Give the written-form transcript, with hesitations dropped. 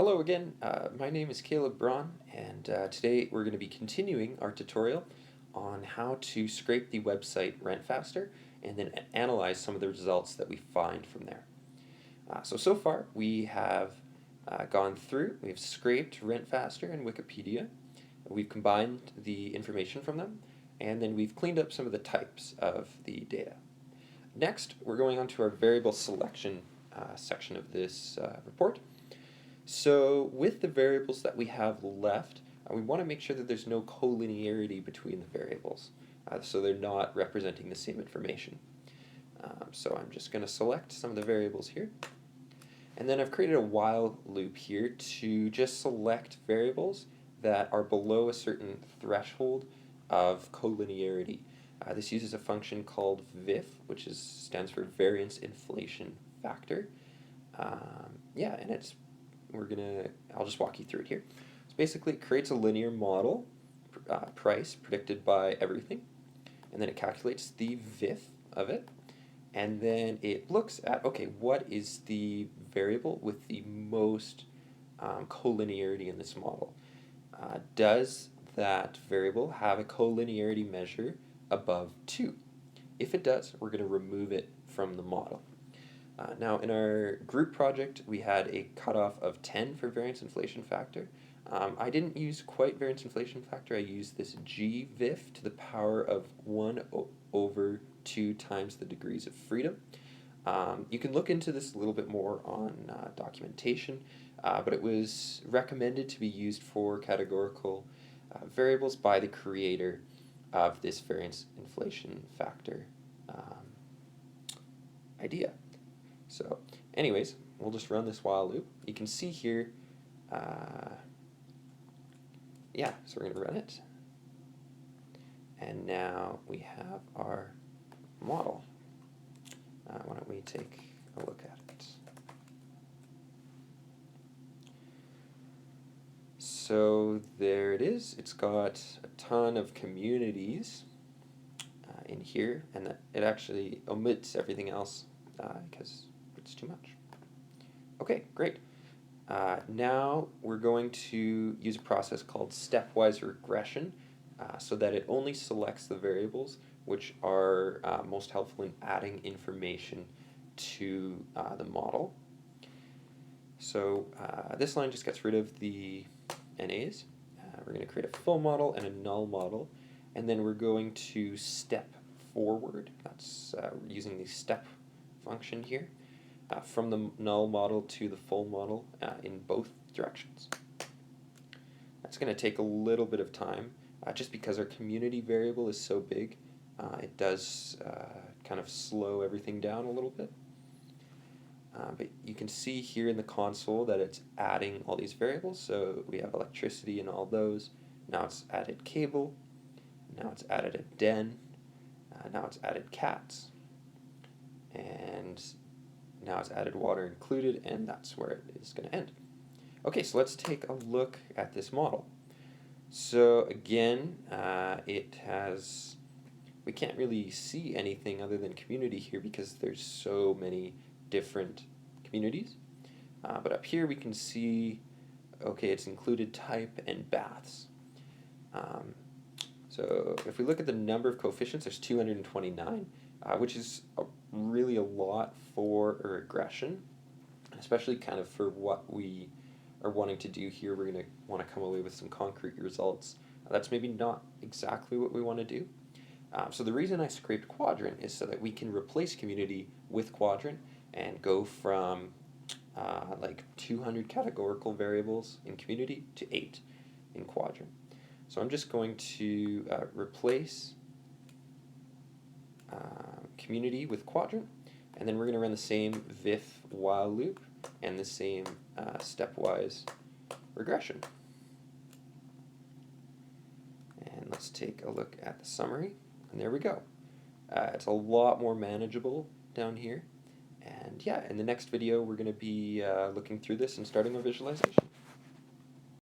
Hello again, my name is Caleb Braun, and today we're going to be continuing our tutorial on how to scrape the website RentFaster and then analyze some of the results that we find from there. So far we have gone through, we've scraped RentFaster and Wikipedia, we've combined the information from them, and then we've cleaned up some of the types of the data. Next, we're going on to our variable selection section of this report. So with the variables that we have left, we want to make sure that there's no collinearity between the variables, so they're not representing the same information. So I'm just going to select some of the variables here, and then I've created a while loop here to just select variables that are below a certain threshold of collinearity. This uses a function called VIF, which stands for variance inflation factor. And I'll just walk you through it here. So basically it creates a linear model, price predicted by everything, and then it calculates the VIF of it, and then it looks at, okay, what is the variable with the most collinearity in this model? Does that variable have a collinearity measure above 2? If it does, we're going to remove it from the model. Now in our group project we had a cutoff of 10 for variance inflation factor. I didn't use quite variance inflation factor, I used this GVIF to the power of 1 over 2 times the degrees of freedom. You can look into this a little bit more on documentation, but it was recommended to be used for categorical variables by the creator of this variance inflation factor idea. So anyways, we'll just run this while loop. You can see here, so we're going to run it. And now we have our model. Why don't we take a look at it? So there it is. It's got a ton of communities in here, and it actually omits everything else because it's too much. Okay, great. Now we're going to use a process called stepwise regression so that it only selects the variables which are most helpful in adding information to the model. So this line just gets rid of the NAs. We're going to create a full model and a null model, and then we're going to step forward. That's using the step function here. From the null model to the full model in both directions. That's going to take a little bit of time just because our community variable is so big. It does kind of slow everything down a little bit. But you can see here in the console that it's adding all these variables. So we have electricity and all those. Now it's added cable. Now it's added a den. Now it's added cats. And now it's added water included, and that's where it is going to end. Okay, so let's take a look at this model. So again, we can't really see anything other than community here because there's so many different communities. But up here we can see, okay, it's included type and baths. So if we look at the number of coefficients, there's 229, which is really a lot for a regression, especially kind of for what we are wanting to do here. We're going to want to come away with some concrete results. That's maybe not exactly what we want to do. So the reason I scraped quadrant is so that we can replace community with quadrant and go from like 200 categorical variables in community to 8 in quadrant. So I'm just going to replace community with quadrant, and then we're going to run the same VIF while loop and the same stepwise regression. And let's take a look at the summary, and there we go. It's a lot more manageable down here, and yeah, in the next video we're going to be looking through this and starting our visualization.